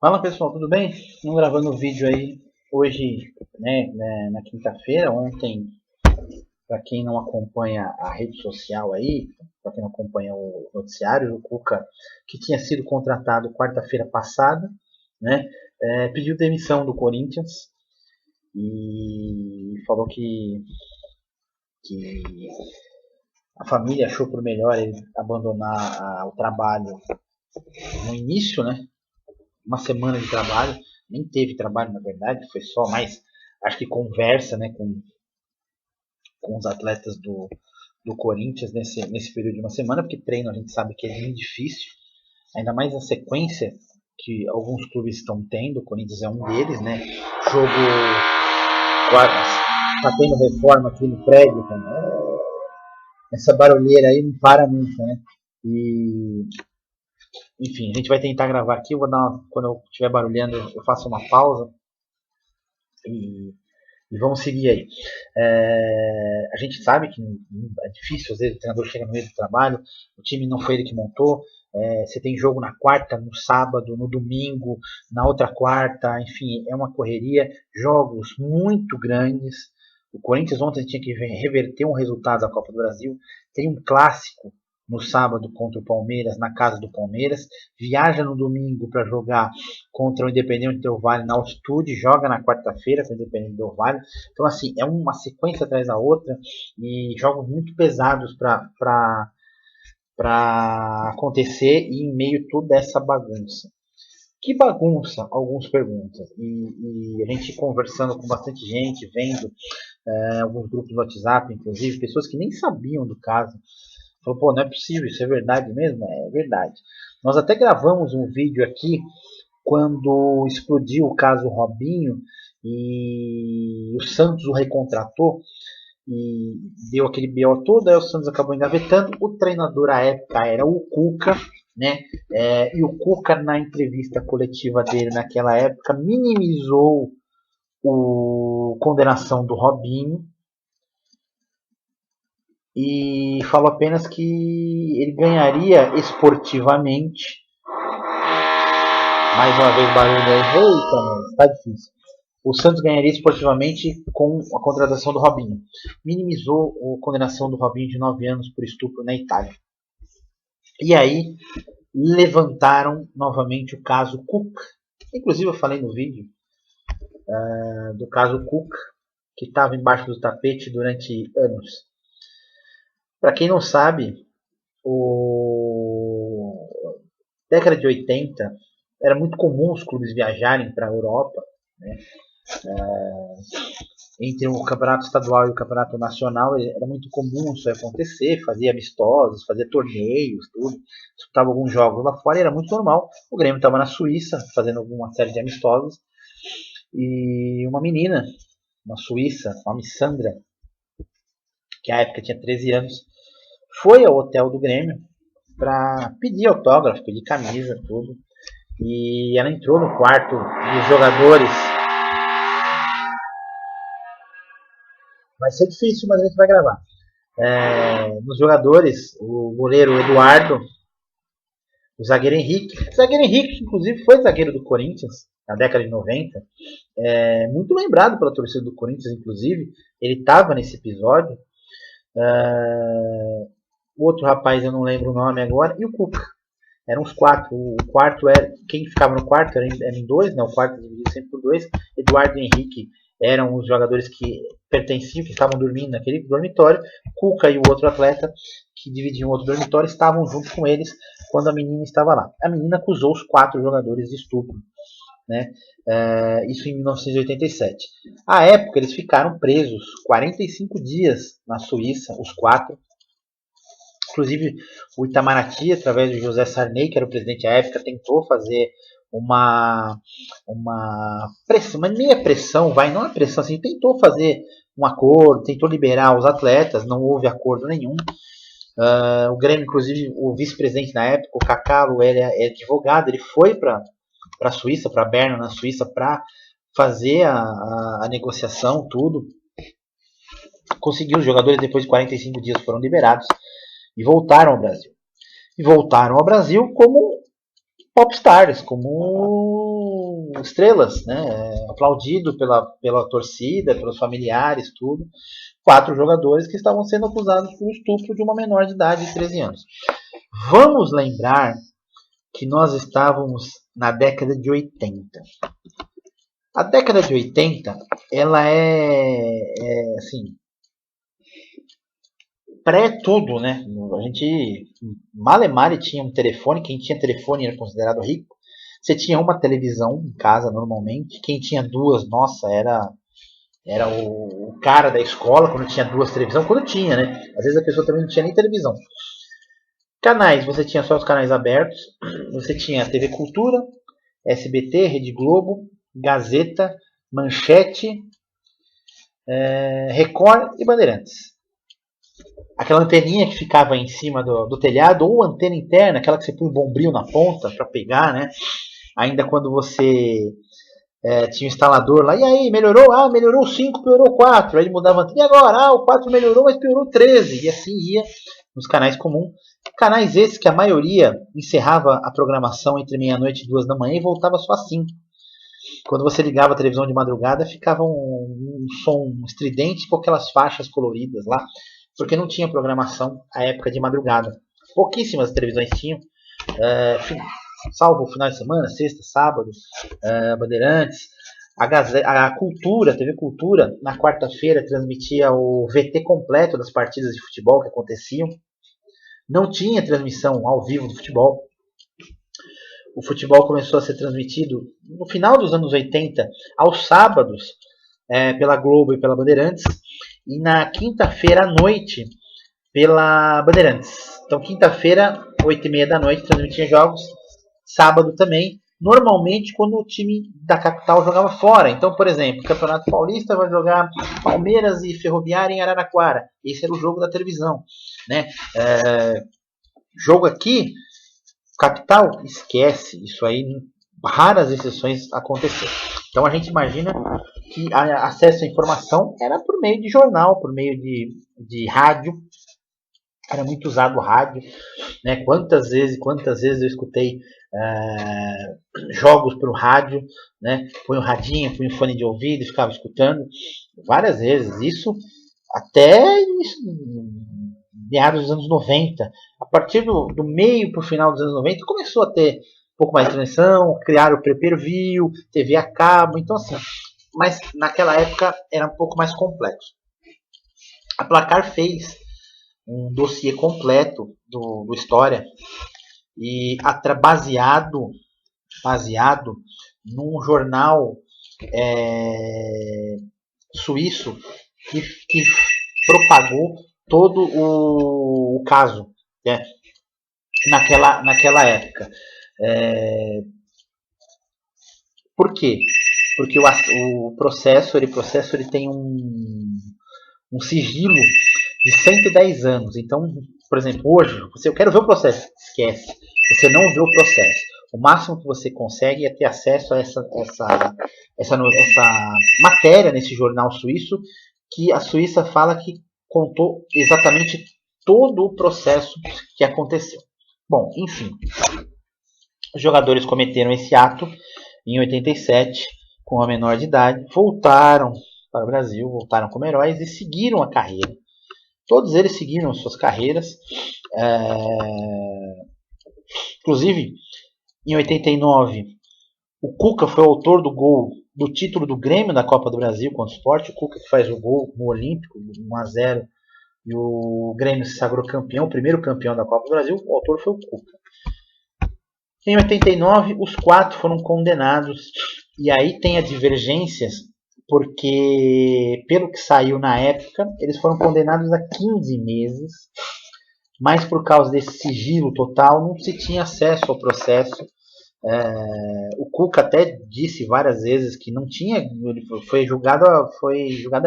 Fala pessoal, tudo bem? Estamos gravando o vídeo aí hoje, na quinta-feira. Ontem, para quem não acompanha a rede social aí, para quem não acompanha o noticiário, o Cuca, que tinha sido contratado quarta-feira passada, né, pediu demissão do Corinthians e falou que a família achou por melhor ele abandonar o trabalho no início, né? Uma semana de trabalho, nem teve trabalho na verdade, foi só mais, acho que conversa, né, com os atletas do Corinthians nesse período de uma semana, porque treino a gente sabe que é muito difícil, ainda mais a sequência que alguns clubes estão tendo, o Corinthians é um deles, né, jogo, tá tendo reforma aqui no prédio, essa barulheira aí não para nunca, né, e enfim, a gente vai tentar gravar aqui, quando eu estiver barulhando eu faço uma pausa e vamos seguir aí. A gente sabe que é difícil, às vezes o treinador chega no meio do trabalho, o time não foi ele que montou, você tem jogo na quarta, no sábado, no domingo, na outra quarta, enfim, é uma correria, jogos muito grandes. O Corinthians ontem tinha que reverter um resultado da Copa do Brasil, tem um clássico no sábado contra o Palmeiras, na casa do Palmeiras, viaja no domingo para jogar contra o Independente Del Valle na altitude, joga na quarta-feira com o Independente Del Valle. Então, assim, é uma sequência atrás da outra e jogos muito pesados para acontecer e em meio a toda essa bagunça. Que bagunça? Alguns perguntam. E a gente conversando com bastante gente, vendo alguns grupos do WhatsApp, inclusive, pessoas que nem sabiam do caso. Falou, pô, não é possível, isso é verdade mesmo? É verdade. Nós até gravamos um vídeo aqui quando explodiu o caso Robinho e o Santos o recontratou e deu aquele BO todo, aí o Santos acabou engavetando. O treinador à época era o Cuca, né? E o Cuca, na entrevista coletiva dele naquela época, minimizou a condenação do Robinho e falou apenas que ele ganharia esportivamente. Mais uma vez barulho aí. Eita, mano, tá difícil. O Santos ganharia esportivamente com a contratação do Robinho. Minimizou a condenação do Robinho de 9 anos por estupro na Itália. E aí levantaram novamente o caso Cook. Inclusive eu falei no vídeo do caso Cook, que estava embaixo do tapete durante anos. Para quem não sabe, o década de 80 era muito comum os clubes viajarem para a Europa, né? Entre o campeonato estadual e o campeonato nacional era muito comum isso acontecer, fazia amistosos, fazia torneios, tudo, disputava alguns jogos lá fora e era muito normal. O Grêmio estava na Suíça fazendo alguma série de amistosos e uma menina, uma suíça, a Missandra, que à época tinha 13 anos, foi ao hotel do Grêmio para pedir autógrafo, pedir camisa, tudo. E ela entrou no quarto dos jogadores. Vai ser difícil, mas a gente vai gravar. Nos jogadores, o goleiro Eduardo, o zagueiro Henrique. O zagueiro Henrique, inclusive, foi zagueiro do Corinthians na década de 90. Muito lembrado pela torcida do Corinthians, inclusive. Ele estava nesse episódio. O outro rapaz, eu não lembro o nome agora. E o Cuca. Eram os quatro. O quarto era. Quem ficava no quarto era em dois, né? O quarto dividido sempre por dois. Eduardo e Henrique eram os jogadores que pertenciam, que estavam dormindo naquele dormitório. Cuca e o outro atleta, que dividiam outro dormitório, estavam junto com eles quando a menina estava lá. A menina acusou os 4 jogadores de estupro, né? Isso em 1987. À época, eles ficaram presos 45 dias na Suíça, os 4. Inclusive, o Itamaraty, através do José Sarney, que era o presidente à época, tentou fazer uma pressão, uma meia pressão, não é pressão, assim, tentou fazer um acordo, tentou liberar os atletas, não houve acordo nenhum. O Grêmio, inclusive, o vice-presidente na época, o Cacalo, ele é advogado, ele foi para a Suíça, para Berna, na Suíça, para fazer a negociação, tudo. Conseguiu, os jogadores depois de 45 dias foram liberados e voltaram ao Brasil. E voltaram ao Brasil como popstars, como estrelas, né? Aplaudido pela torcida, pelos familiares, tudo. 4 jogadores que estavam sendo acusados por estupro de uma menor de idade de 13 anos. Vamos lembrar que nós estávamos na década de 80. A década de 80, ela é assim, pré-tudo, né? A gente, malemar, tinha um telefone. Quem tinha telefone era considerado rico. Você tinha uma televisão em casa normalmente. Quem tinha duas, nossa, era o cara da escola quando tinha duas televisões. Quando tinha, né? Às vezes a pessoa também não tinha nem televisão. Canais, você tinha só os canais abertos. Você tinha TV Cultura, SBT, Rede Globo, Gazeta, Manchete, Record e Bandeirantes. Aquela anteninha que ficava em cima do telhado, ou antena interna, aquela que você põe o bombril na ponta para pegar, né? Ainda quando você tinha o instalador lá, e aí, melhorou? Ah, melhorou 5, piorou 4. Aí ele mudava a antena, e agora? Ah, o 4 melhorou, mas piorou 13. E assim ia nos canais comuns. Canais esses que a maioria encerrava a programação entre meia-noite e 2 da manhã e voltava só às 5. Quando você ligava a televisão de madrugada, ficava um som estridente com aquelas faixas coloridas lá, porque não tinha programação à época de madrugada. Pouquíssimas televisões tinham, salvo o final de semana, sexta, sábado, Bandeirantes. A Cultura, a TV Cultura, na quarta-feira transmitia o VT completo das partidas de futebol que aconteciam. Não tinha transmissão ao vivo do futebol. O futebol começou a ser transmitido no final dos anos 80, aos sábados, pela Globo e pela Bandeirantes, e na quinta-feira à noite, pela Bandeirantes. Então, quinta-feira, 8h30 da noite, transmitia jogos, sábado também, normalmente quando o time da capital jogava fora. Então, por exemplo, o Campeonato Paulista vai jogar Palmeiras e Ferroviária em Araraquara. Esse era o jogo da televisão, né? Jogo aqui, capital, esquece. Isso aí, raras exceções aconteceram. Então a gente imagina que acesso à informação era por meio de jornal, por meio de rádio. Era muito usado o rádio, né? Quantas vezes eu escutei jogos pelo rádio, né? Põe o radinho, põe o fone de ouvido e ficava escutando várias vezes. Isso até meados dos anos 90. A partir do meio para o final dos anos 90 começou a ter um pouco mais de transmissão, criaram o pay-per-view, TV a cabo, então assim. Mas naquela época era um pouco mais complexo. A Placar fez um dossiê completo do História e baseado num jornal suíço que propagou todo o caso, né, naquela época. Por quê? Porque o processo ele tem um sigilo de 110 anos. Então, por exemplo, hoje, eu quero ver o processo, esquece. Você não vê o processo. O máximo que você consegue é ter acesso a essa matéria nesse jornal suíço, que a Suíça fala que contou exatamente todo o processo que aconteceu. Bom, enfim, os jogadores cometeram esse ato em 87, com a menor de idade, voltaram para o Brasil, voltaram como heróis e seguiram a carreira. Todos eles seguiram suas carreiras. Inclusive, em 89, o Cuca foi o autor do gol do título do Grêmio da Copa do Brasil contra o Sport. O Cuca que faz o gol no Olímpico, 1-0, e o Grêmio se sagrou campeão, o primeiro campeão da Copa do Brasil. O autor foi o Cuca. Em 89, os 4 foram condenados. E aí tem as divergências, porque, pelo que saiu na época, eles foram condenados a 15 meses, mas por causa desse sigilo total, não se tinha acesso ao processo. O Cuca até disse várias vezes que não tinha, ele foi julgado a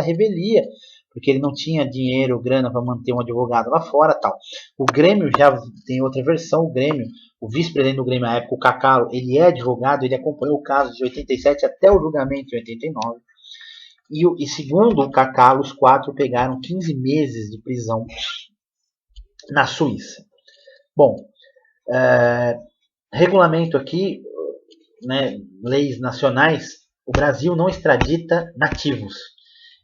revelia, porque ele não tinha dinheiro, grana para manter um advogado lá fora, tal. O Grêmio já tem outra versão. O Grêmio, o vice-presidente do Grêmio na época, o Cacalo, ele é advogado, ele acompanhou o caso de 87 até o julgamento de 89. E segundo o Cacalo, os 4 pegaram 15 meses de prisão na Suíça. Bom, Regulamento aqui, né, leis nacionais, o Brasil não extradita nativos.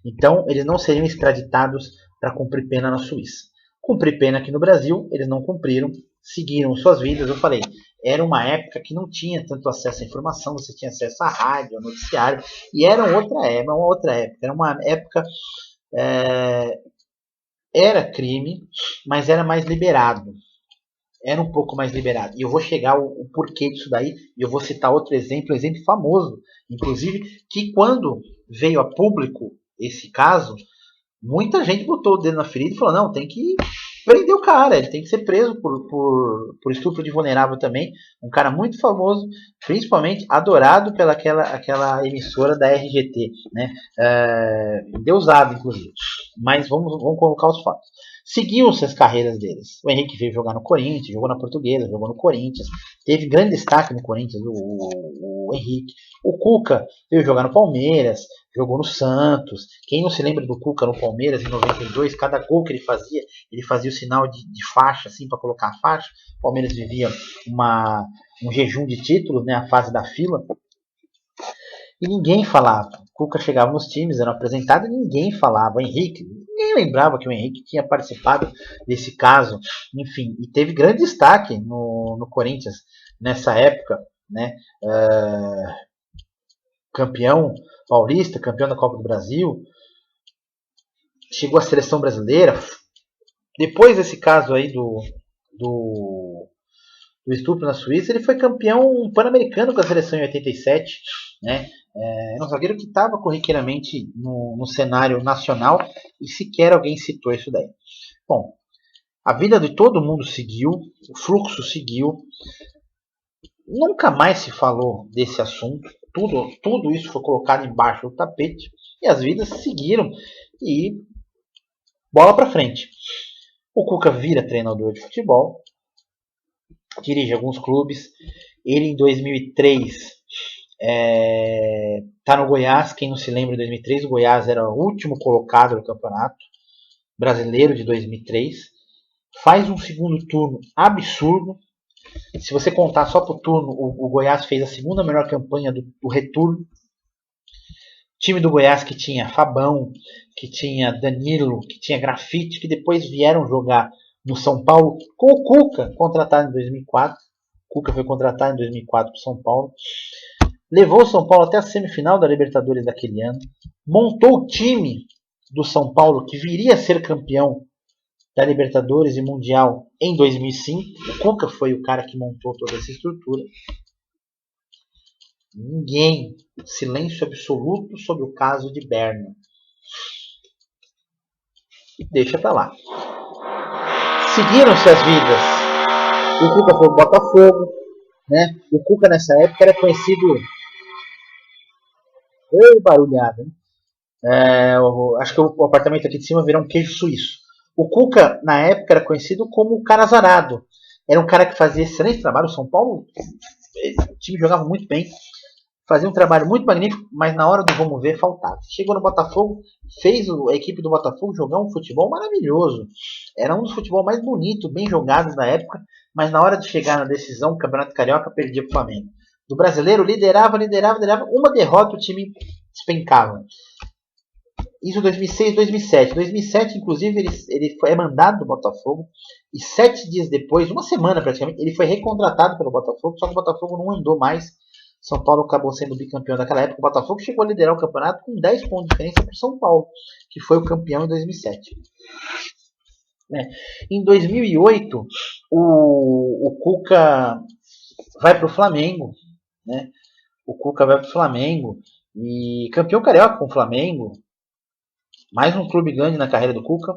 Então, eles não seriam extraditados para cumprir pena na Suíça. Cumprir pena aqui no Brasil, eles não cumpriram, seguiram suas vidas. Eu falei, era uma época que não tinha tanto acesso à informação, você tinha acesso à rádio, ao noticiário, e era uma outra época. Era uma época, era crime, mas era mais liberado. Era um pouco mais liberado. E eu vou chegar o porquê disso daí, e eu vou citar outro exemplo, um exemplo famoso, inclusive, que quando veio a público esse caso, muita gente botou o dedo na ferida e falou, não, tem que prender o cara, ele tem que ser preso por estupro de vulnerável também. Um cara muito famoso, principalmente adorado pela aquela emissora da RGT, né? Endeusado, inclusive. Mas vamos colocar os fatos. Seguiu-se as carreiras deles. O Henrique veio jogar no Corinthians, jogou na Portuguesa, jogou no Corinthians. Teve grande destaque no Corinthians, o Henrique. O Cuca veio jogar no Palmeiras, jogou no Santos. Quem não se lembra do Cuca no Palmeiras em 92, cada gol que ele fazia o sinal de faixa, assim, para colocar a faixa. O Palmeiras vivia um jejum de títulos, né, a fase da fila. E ninguém falava. O Cuca chegava nos times, era apresentado e ninguém falava. O Henrique, ninguém lembrava que o Henrique tinha participado desse caso. Enfim, e teve grande destaque no Corinthians nessa época, né? Campeão paulista, campeão da Copa do Brasil, chegou à seleção brasileira. Depois desse caso aí do estupro na Suíça, ele foi campeão pan-americano com a seleção em 87, né? É um zagueiro que estava corriqueiramente no cenário nacional e sequer alguém citou isso daí. Bom, a vida de todo mundo seguiu, o fluxo seguiu, nunca mais se falou desse assunto, tudo isso foi colocado embaixo do tapete e as vidas seguiram e bola para frente. O Cuca vira treinador de futebol, dirige alguns clubes. Ele em 2003 está no Goiás. Quem não se lembra, em 2003 o Goiás era o último colocado no campeonato brasileiro de 2003. Faz um segundo turno absurdo. Se você contar só para o turno, o Goiás fez a segunda melhor campanha do retorno. Time do Goiás que tinha Fabão, que tinha Danilo, que tinha Grafite, que depois vieram jogar no São Paulo com o Cuca, contratado em 2004. O Cuca foi contratado em 2004 para o São Paulo. Levou o São Paulo até a semifinal da Libertadores daquele ano. Montou o time do São Paulo, que viria a ser campeão da Libertadores e Mundial em 2005. O Cuca foi o cara que montou toda essa estrutura. Ninguém. Silêncio absoluto sobre o caso de Berna. Deixa pra lá. Seguiram-se as vidas. O Cuca foi pro Botafogo, né? O Cuca nessa época era conhecido... Ei, barulhada, hein? Acho que o apartamento aqui de cima virou um queijo suíço. O Cuca, na época, era conhecido como o cara azarado. Era um cara que fazia excelente trabalho. O São Paulo, o time jogava muito bem. Fazia um trabalho muito magnífico, mas na hora do vamos ver, faltava. Chegou no Botafogo, fez a equipe do Botafogo jogar um futebol maravilhoso. Era um dos futebol mais bonitos, bem jogados na época, mas na hora de chegar na decisão, o Campeonato Carioca perdia para o Flamengo. Do brasileiro, liderava. Uma derrota, o time despencava. Isso em 2006, 2007. 2007, inclusive, ele foi mandado do Botafogo e 7 dias depois, uma semana praticamente, ele foi recontratado pelo Botafogo, só que o Botafogo não andou mais. São Paulo acabou sendo bicampeão naquela época. O Botafogo chegou a liderar o campeonato com 10 pontos de diferença para o São Paulo, que foi o campeão em 2007. Em 2008, o Cuca vai para o Flamengo. Né? O Cuca vai para o Flamengo e campeão carioca com o Flamengo. Mais um clube grande na carreira do Cuca.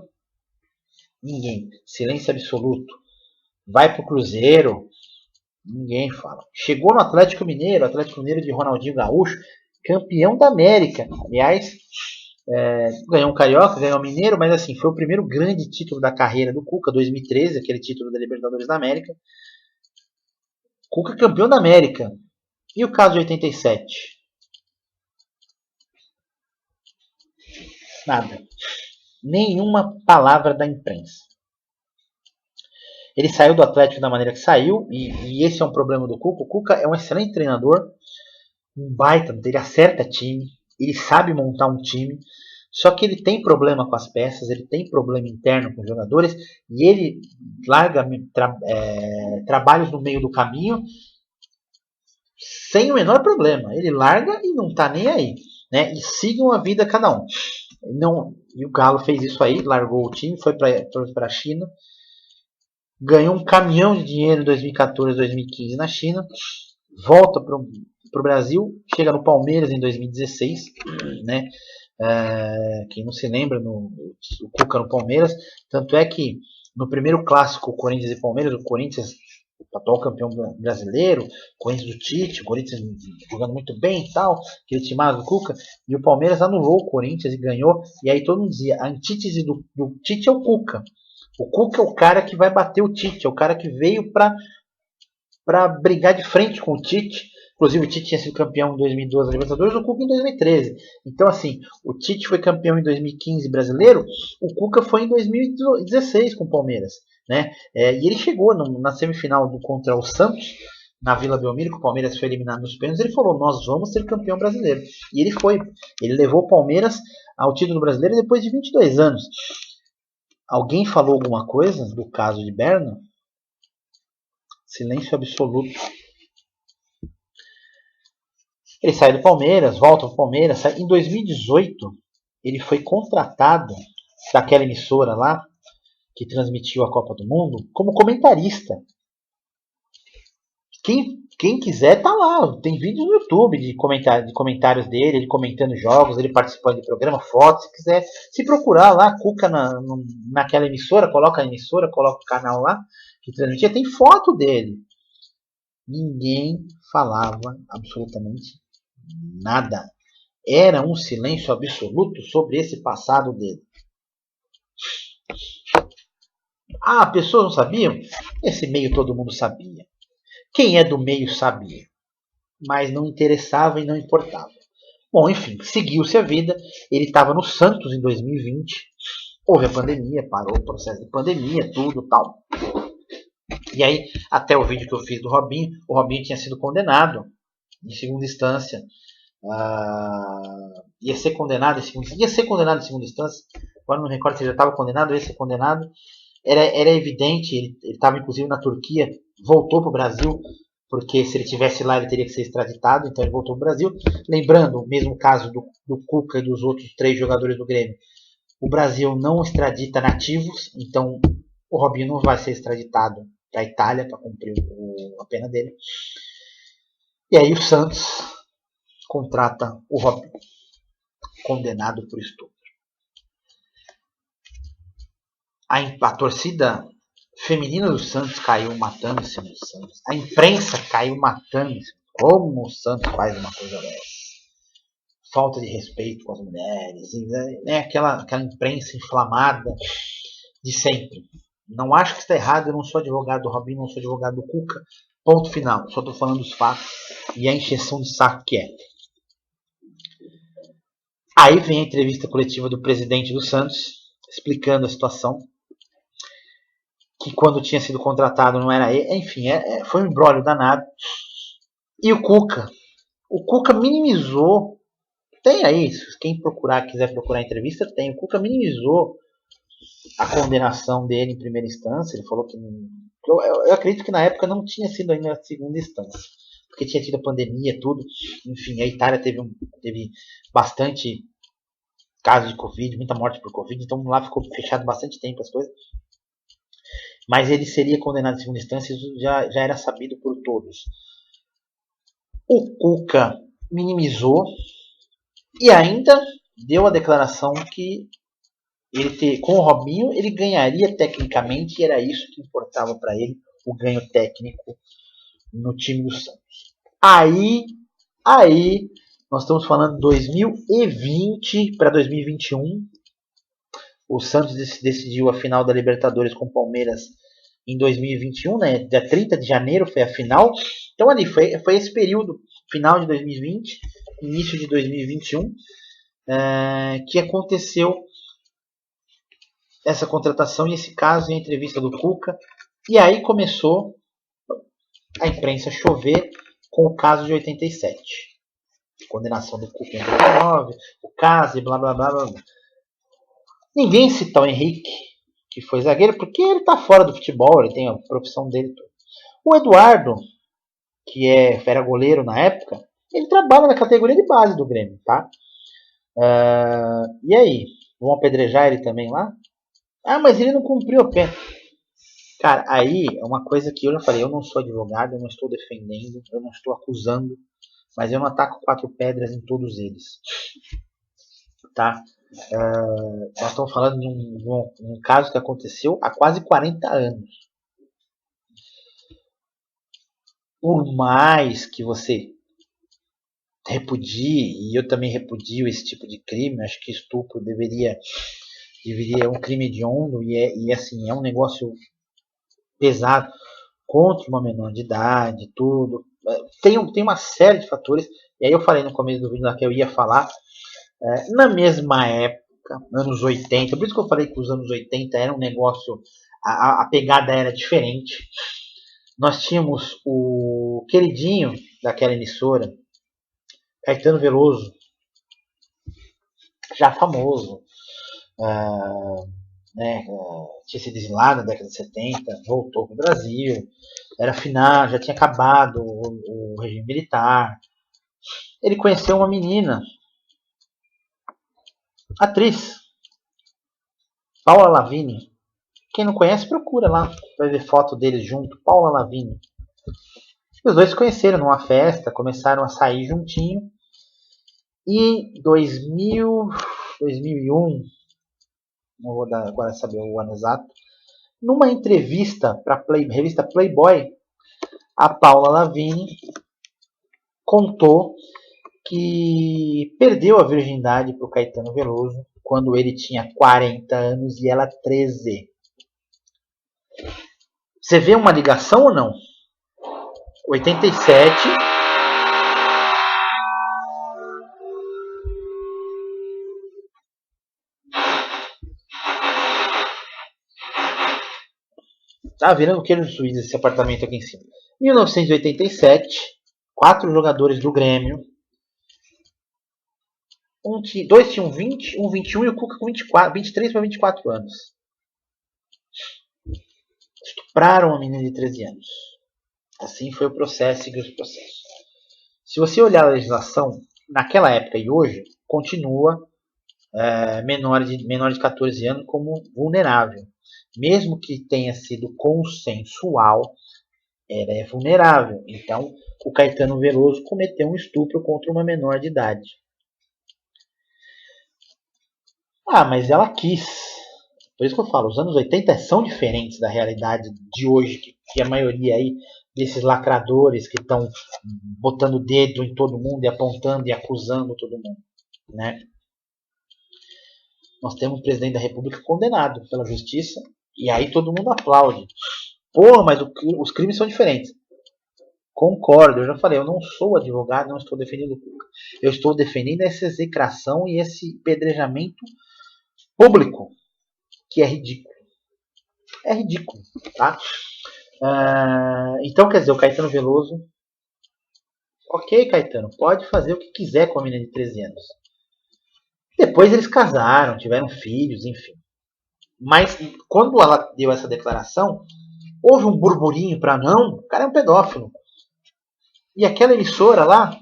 Ninguém. Silêncio absoluto. Vai para o Cruzeiro. Ninguém fala. Chegou no Atlético Mineiro de Ronaldinho Gaúcho, campeão da América. Aliás, ganhou um Carioca, ganhou um Mineiro, mas assim, foi o primeiro grande título da carreira do Cuca, 2013, aquele título da Libertadores da América. Cuca campeão da América. E o caso de 87? Nada. Nenhuma palavra da imprensa. Ele saiu do Atlético da maneira que saiu, e esse é um problema do Cuca. O Cuca é um excelente treinador, um baita, ele acerta time, ele sabe montar um time, só que ele tem problema com as peças, ele tem problema interno com os jogadores, e ele larga trabalhos no meio do caminho sem o menor problema. Ele larga e não tá nem aí, né? E sigam a vida cada um. Não, e o Galo fez isso aí, largou o time, foi para a China, ganhou um caminhão de dinheiro em 2014, 2015 na China, volta para o Brasil, chega no Palmeiras em 2016, né? Quem não se lembra, o Cuca no Palmeiras, tanto é que no primeiro clássico Corinthians e Palmeiras, o Corinthians, o atual campeão brasileiro, Corinthians do Tite, o Corinthians jogando muito bem e tal, aquele timado do Cuca, e o Palmeiras anulou o Corinthians e ganhou, e aí todo mundo dizia, a antítese do Tite é o Cuca. O Cuca é o cara que vai bater o Tite, é o cara que veio para brigar de frente com o Tite. Inclusive o Tite tinha sido campeão em 2012 na Libertadores, o Cuca em 2013. Então assim, o Tite foi campeão em 2015 brasileiro, o Cuca foi em 2016 com o Palmeiras, né? E ele chegou na semifinal contra o Santos, na Vila Belmiro, que o Palmeiras foi eliminado nos pênaltis, ele falou, nós vamos ser campeão brasileiro. E ele foi. Ele levou o Palmeiras ao título brasileiro depois de 22 anos. Alguém falou alguma coisa do caso de Berna? Silêncio absoluto. Ele sai do Palmeiras, volta pro Palmeiras. Em 2018, ele foi contratado daquela emissora lá, que transmitiu a Copa do Mundo, como comentarista. Quem quiser tá lá. Tem vídeos no YouTube de comentários dele, ele comentando jogos, ele participando de programa, fotos. Se quiser se procurar lá, Cuca naquela emissora, coloca a emissora, coloca o canal lá, que transmitia, tem foto dele. Ninguém falava absolutamente nada. Era um silêncio absoluto sobre esse passado dele. Ah, pessoas não sabiam? Esse meio todo mundo sabia. Quem é do meio sabia. Mas não interessava e não importava. Bom, enfim, seguiu-se a vida. Ele estava no Santos em 2020. Houve a pandemia, parou o processo de pandemia, tudo tal. E aí, até o vídeo que eu fiz do Robinho, o Robinho tinha sido condenado em segunda instância. Ia ser condenado em segunda instância. Agora não me recordo se ele já estava condenado ou ia ser condenado. Era evidente, ele estava inclusive na Turquia, voltou para o Brasil, porque se ele estivesse lá ele teria que ser extraditado, então ele voltou para o Brasil. Lembrando, o mesmo caso do Cuca e dos outros 3 jogadores do Grêmio, o Brasil não extradita nativos, então o Robinho não vai ser extraditado para a Itália para cumprir a pena dele. E aí o Santos contrata o Robinho, condenado por estupro. A torcida feminina do Santos caiu matando esse Santos. A imprensa caiu matando esse. Como o Santos faz uma coisa dessa? Falta de respeito com as mulheres, né? Aquela imprensa inflamada de sempre. Não acho que está errado, eu não sou advogado do Robinho, não sou advogado do Cuca. Ponto final. Só estou falando dos fatos e a encheção de saco que é. Aí vem a entrevista coletiva do presidente do Santos, explicando a situação. Que quando tinha sido contratado não era ele. Enfim, foi um embrólio danado. E o Cuca minimizou. Tem aí, quem quiser procurar a entrevista, tem. O Cuca minimizou a condenação dele em primeira instância. Ele falou que eu acredito que na época não tinha sido ainda a segunda instância, porque tinha tido a pandemia, tudo. Enfim, a Itália teve bastante casos de Covid, muita morte por Covid, então lá ficou fechado bastante tempo as coisas. Mas ele seria condenado em segunda instância, isso já era sabido por todos. O Cuca minimizou e ainda deu a declaração que com o Robinho ele ganharia tecnicamente, e era isso que importava para ele, o ganho técnico no time do Santos. Aí nós estamos falando de 2020 para 2021. O Santos decidiu a final da Libertadores com o Palmeiras em 2021, né? Dia 30 de janeiro foi a final. Então ali foi esse período, final de 2020, início de 2021, que aconteceu essa contratação e esse caso e a entrevista do Cuca. E aí começou a imprensa chover com o caso de 87. Condenação do Cuca em 89, o caso e blá blá blá blá. Ninguém cita o Henrique, que foi zagueiro, porque ele está fora do futebol, ele tem a profissão dele. O Eduardo, que era goleiro na época, ele trabalha na categoria de base do Grêmio, tá? E aí? Vão apedrejar ele também lá? Ah, mas ele não cumpriu a pena. Cara, aí é uma coisa que eu já falei, eu não sou advogado, eu não estou defendendo, eu não estou acusando, mas eu não ataco 4 pedras em todos eles. Tá? Nós estamos falando de um caso que aconteceu há quase 40 anos. Por mais que você repudie, e eu também repudio esse tipo de crime, acho que estupro deveria um crime hediondo e assim, é um negócio pesado contra uma menor de idade, tudo. Tem uma série de fatores, e aí eu falei no começo do vídeo lá que eu ia falar, na mesma época, anos 80, por isso que eu falei que os anos 80 era um negócio, a pegada era diferente. Nós tínhamos o queridinho daquela emissora, Caetano Veloso, já famoso, tinha sido exilado na década de 70, voltou para o Brasil, era final, já tinha acabado o regime militar. Ele conheceu uma menina, atriz, Paula Lavigne. Quem não conhece, procura lá, vai ver foto deles junto, Paula Lavigne. Os dois se conheceram numa festa, começaram a sair juntinho. E 2001, não vou agora saber o ano exato, numa entrevista para a revista Playboy, a Paula Lavigne contou que perdeu a virgindade para o Caetano Veloso quando ele tinha 40 anos e ela 13. Você vê uma ligação ou não? 87. Tá virando queijo suíço esse apartamento aqui em cima. 1987, 4 jogadores do Grêmio. Dois tinham 20, 21 e o Cuca com 23 para 24 anos. Estupraram uma menina de 13 anos. Assim foi o processo, seguiu os processos. Se você olhar a legislação, naquela época e hoje, continua menor de 14 anos como vulnerável. Mesmo que tenha sido consensual, ela é vulnerável. Então, o Caetano Veloso cometeu um estupro contra uma menor de idade. Ah, mas ela quis. Por isso que eu falo, os anos 80 são diferentes da realidade de hoje, que a maioria aí desses lacradores que estão botando o dedo em todo mundo e apontando e acusando todo mundo, né? Nós temos o presidente da República condenado pela justiça e aí todo mundo aplaude. Pô, mas os crimes são diferentes. Concordo, eu já falei, eu não sou advogado, não estou defendendo o Cuca. Eu estou defendendo essa execração e esse pedrejamento público, que é ridículo. É ridículo, tá? Então, quer dizer, o Caetano Veloso, ok, Caetano, pode fazer o que quiser com a menina de 13 anos. Depois eles casaram, tiveram filhos, enfim. Mas quando ela deu essa declaração, houve um burburinho para não, o cara é um pedófilo. E aquela emissora lá,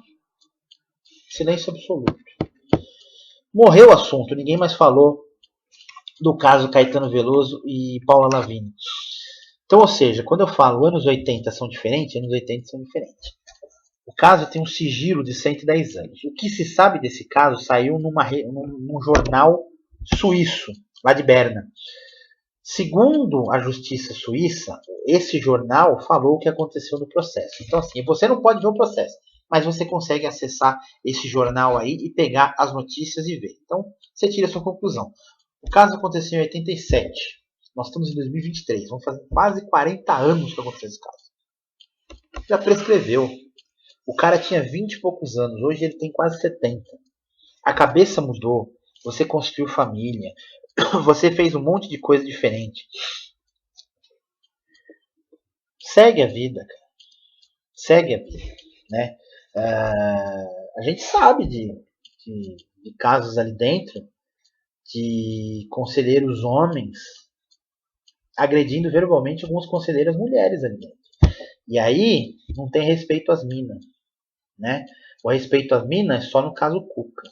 silêncio absoluto. Morreu o assunto, ninguém mais falou do caso Caetano Veloso e Paula Lavigne. Então, ou seja, quando eu falo anos 80 são diferentes, anos 80 são diferentes. O caso tem um sigilo de 110 anos. O que se sabe desse caso saiu num jornal suíço, lá de Berna. Segundo a justiça suíça, esse jornal falou o que aconteceu no processo. Então, assim, você não pode ver o processo, mas você consegue acessar esse jornal aí e pegar as notícias e ver. Então, você tira a sua conclusão. O caso aconteceu em 87. Nós estamos em 2023. Vamos fazer quase 40 anos que aconteceu esse caso. Já prescreveu. O cara tinha 20 e poucos anos. Hoje ele tem quase 70. A cabeça mudou. Você construiu família. Você fez um monte de coisa diferente. segue a vida, cara. Segue a vida, né? A gente sabe de casos ali dentro de conselheiros homens agredindo verbalmente algumas conselheiras mulheres ali dentro. E aí não tem respeito às minas, né? O respeito às minas é só no caso Cuca.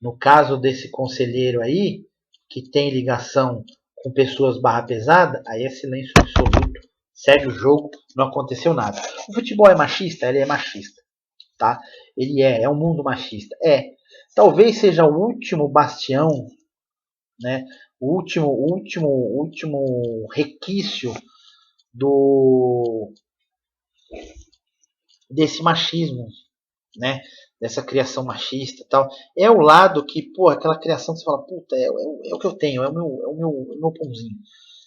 No caso desse conselheiro aí, que tem ligação com pessoas barra pesada, aí é silêncio absoluto, segue o jogo, não aconteceu nada. O futebol é machista? Ele é machista, tá? Ele é um mundo machista. Talvez seja o último bastião, né? O último requício do desse machismo, né? Dessa criação machista e tal. É o lado que, pô, aquela criação que você fala, puta, é o que eu tenho, é o meu pãozinho,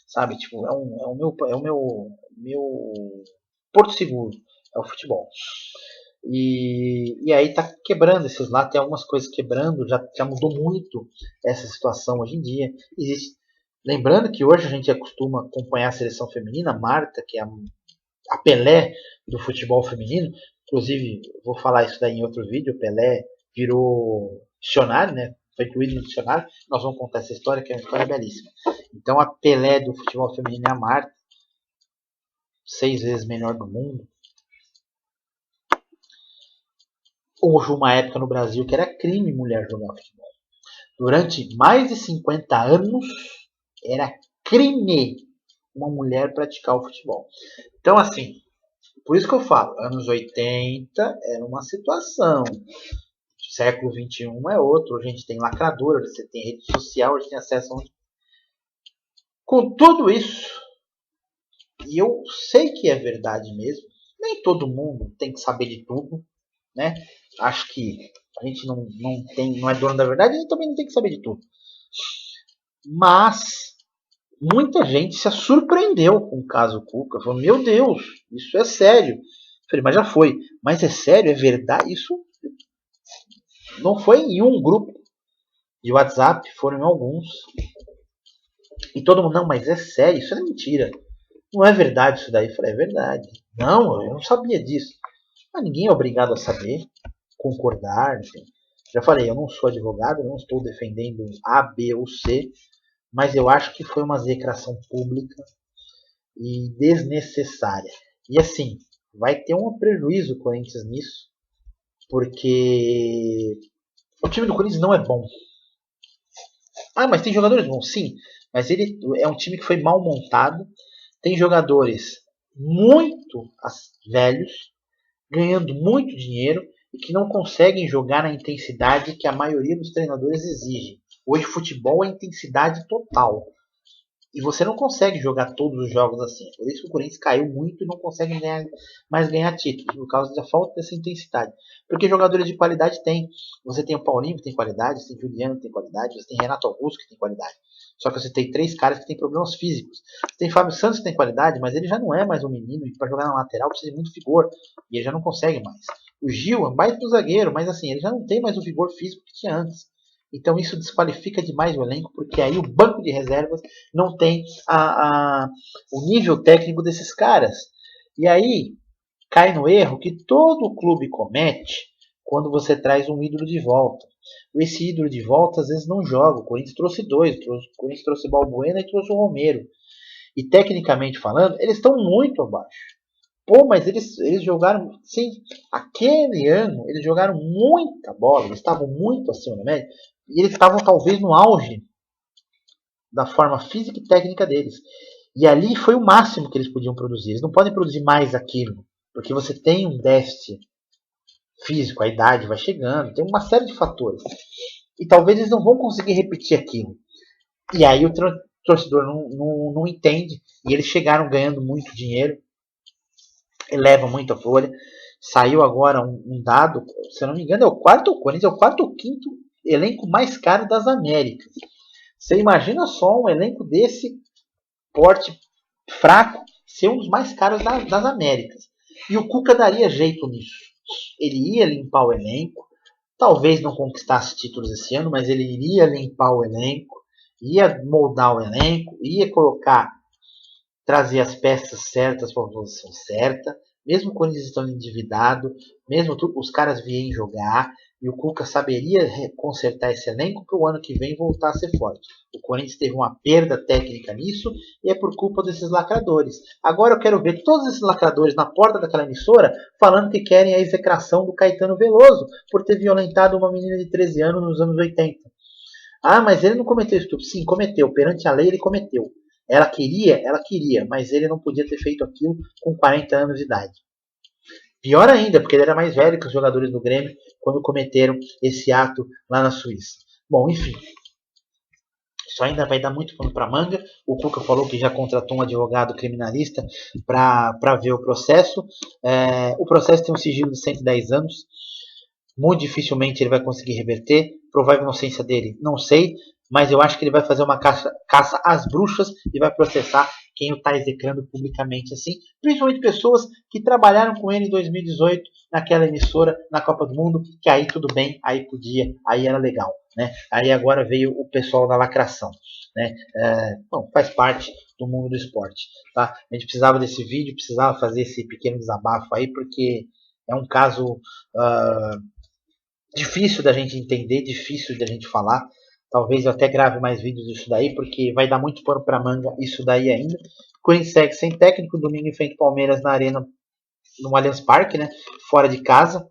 sabe? Tipo, é o meu porto seguro, é o futebol. E aí tá quebrando esses lá, tem algumas coisas quebrando, já mudou muito essa situação hoje em dia. Existe, lembrando que hoje a gente acostuma acompanhar a seleção feminina, a Marta, que é a Pelé do futebol feminino, inclusive vou falar isso daí em outro vídeo, o Pelé virou dicionário, né? Foi incluído no dicionário, nós vamos contar essa história, que é uma história belíssima. Então a Pelé do futebol feminino é a Marta, 6 vezes melhor do mundo. Houve uma época no Brasil que era crime mulher jogar futebol. Durante mais de 50 anos, era crime uma mulher praticar o futebol. Então, assim, por isso que eu falo, anos 80 era uma situação, século 21 é outro, a gente tem lacradora, você tem rede social, a gente tem acesso a... Com tudo isso, e eu sei que é verdade mesmo, nem todo mundo tem que saber de tudo, né? Acho que a gente não é dono da verdade, a gente também não tem que saber de tudo. Mas muita gente se surpreendeu com o caso Cuca. Falou, meu Deus, isso é sério. Eu falei, mas já foi. Mas é sério, é verdade? Isso não foi em um grupo de WhatsApp, foram em alguns. E todo mundo, não, mas é sério, isso é mentira. Não é verdade isso daí. Eu falei, é verdade. Não, eu não sabia disso. Mas ninguém é obrigado a saber, concordar, enfim. Já falei, eu não sou advogado, não estou defendendo A, B ou C, mas eu acho que foi uma execração pública e desnecessária. E assim, vai ter um prejuízo o Corinthians nisso, porque o time do Corinthians não é bom. Ah, mas tem jogadores bons? Sim, mas ele é um time que foi mal montado, tem jogadores muito velhos, ganhando muito dinheiro e que não conseguem jogar na intensidade que a maioria dos treinadores exige. Hoje futebol é intensidade total. E você não consegue jogar todos os jogos assim. Por isso que o Corinthians caiu muito e não consegue mais ganhar títulos, por causa da falta dessa intensidade. Porque jogadores de qualidade tem. Você tem o Paulinho que tem qualidade, você tem o Juliano que tem qualidade, você tem Renato Augusto que tem qualidade. Só que você tem 3 caras que têm problemas físicos. Você tem Fábio Santos que tem qualidade, mas ele já não é mais um menino, e para jogar na lateral precisa de muito vigor. E ele já não consegue mais. O Gil é um baita do zagueiro, mas assim, ele já não tem mais o vigor físico que tinha antes. Então isso desqualifica demais o elenco, porque aí o banco de reservas não tem o nível técnico desses caras. E aí cai no erro que todo clube comete quando você traz um ídolo de volta. Esse ídolo de volta às vezes não joga. O Corinthians trouxe 2, o Corinthians trouxe Balbuena e trouxe o Romero. E tecnicamente falando, eles estão muito abaixo. Pô, mas eles jogaram, sim, aquele ano eles jogaram muita bola, eles estavam muito acima da média, e eles estavam talvez no auge da forma física e técnica deles. E ali foi o máximo que eles podiam produzir. Eles não podem produzir mais aquilo, porque você tem um déficit físico, a idade vai chegando, tem uma série de fatores. E talvez eles não vão conseguir repetir aquilo. E aí o torcedor não entende, e eles chegaram ganhando muito dinheiro, eleva muito a folha. Saiu agora um dado, se eu não me engano, é o Corinthians é o quarto ou quinto elenco mais caro das Américas. Você imagina só um elenco desse porte fraco ser um dos mais caros das Américas. E o Cuca daria jeito nisso. Ele ia limpar o elenco, talvez não conquistasse títulos esse ano, mas ele iria limpar o elenco, ia moldar o elenco, ia colocar trazer as peças certas para a posição certa, mesmo quando eles estão endividados, mesmo os caras vierem jogar, e o Cuca saberia consertar esse elenco para o ano que vem voltar a ser forte. O Corinthians teve uma perda técnica nisso e é por culpa desses lacradores. Agora eu quero ver todos esses lacradores na porta daquela emissora falando que querem a execração do Caetano Veloso por ter violentado uma menina de 13 anos nos anos 80. Ah, mas ele não cometeu estupro. Sim, cometeu. Perante a lei ele cometeu. Ela queria, mas ele não podia ter feito aquilo com 40 anos de idade. Pior ainda, porque ele era mais velho que os jogadores do Grêmio quando cometeram esse ato lá na Suíça. Bom, enfim. Isso ainda vai dar muito pano para manga. O Cuca falou que já contratou um advogado criminalista para ver o processo. O processo tem um sigilo de 110 anos. Muito dificilmente ele vai conseguir reverter. Provável inocência dele, não sei. Mas eu acho que ele vai fazer uma caça às bruxas e vai processar quem o está execrando publicamente assim. Principalmente pessoas que trabalharam com ele em 2018 naquela emissora, na Copa do Mundo, que aí tudo bem, aí podia, aí era legal. Né? Aí agora veio o pessoal da lacração. Né? Bom, faz parte do mundo do esporte. Tá? A gente precisava desse vídeo, precisava fazer esse pequeno desabafo aí, porque é um caso difícil da gente entender, difícil da gente falar. Talvez eu até grave mais vídeos disso daí, porque vai dar muito pano para manga isso daí ainda. O Corinthians segue sem técnico, domingo enfrenta o Palmeiras na Arena, no Allianz Parque, né? Fora de casa.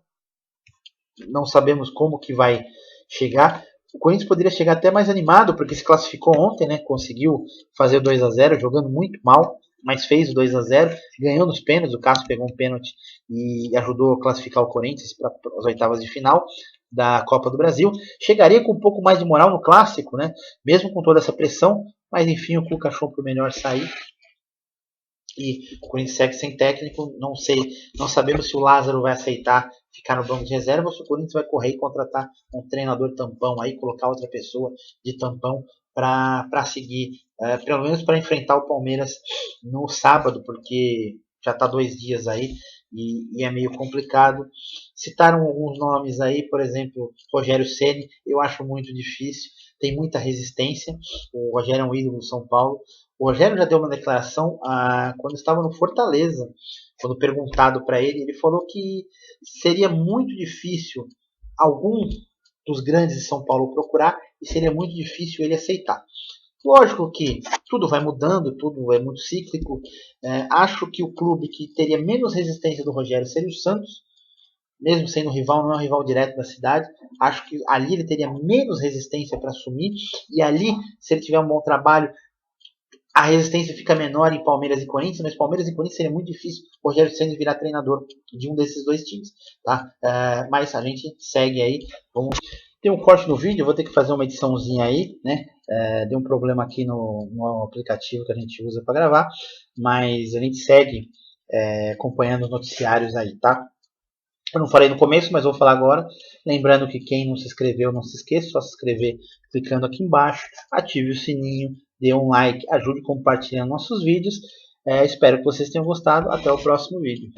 Não sabemos como que vai chegar. O Corinthians poderia chegar até mais animado, porque se classificou ontem, né? Conseguiu fazer o 2-0, jogando muito mal, mas fez o 2-0, ganhou nos pênaltis. O Cássio pegou um pênalti e ajudou a classificar o Corinthians para as oitavas de final da Copa do Brasil. Chegaria com um pouco mais de moral no clássico, né? Mesmo com toda essa pressão, mas enfim, o Cuca achou por melhor sair. E o Corinthians segue sem técnico. Não sabemos se o Lázaro vai aceitar ficar no banco de reserva ou se o Corinthians vai correr e contratar um treinador tampão aí, colocar outra pessoa de tampão para seguir, pelo menos para enfrentar o Palmeiras no sábado, porque já está 2 dias aí e é meio complicado. Citaram alguns nomes aí, por exemplo, Rogério Ceni. Eu acho muito difícil, tem muita resistência. O Rogério é um ídolo do São Paulo. O Rogério já deu uma declaração quando estava no Fortaleza, quando perguntado para ele, ele falou que seria muito difícil algum dos grandes de São Paulo procurar e seria muito difícil ele aceitar. Lógico que tudo vai mudando, tudo é muito cíclico. Acho que o clube que teria menos resistência do Rogério seria o Santos, mesmo sendo rival, não é um rival direto da cidade. Acho que ali ele teria menos resistência para assumir, e ali, se ele tiver um bom trabalho, a resistência fica menor em Palmeiras e Corinthians, mas Palmeiras e Corinthians seria muito difícil o Rogério Ceni virar treinador de um desses dois times. Tá? Mas a gente segue aí. Tem um corte no vídeo, vou ter que fazer uma ediçãozinha aí, né? Deu um problema aqui no aplicativo que a gente usa para gravar, mas a gente segue acompanhando os noticiários aí, tá? Eu não falei no começo, mas vou falar agora. Lembrando que quem não se inscreveu, não se esqueça, só se inscrever clicando aqui embaixo, ative o sininho, dê um like, ajude compartilhando nossos vídeos. Espero que vocês tenham gostado. Até o próximo vídeo.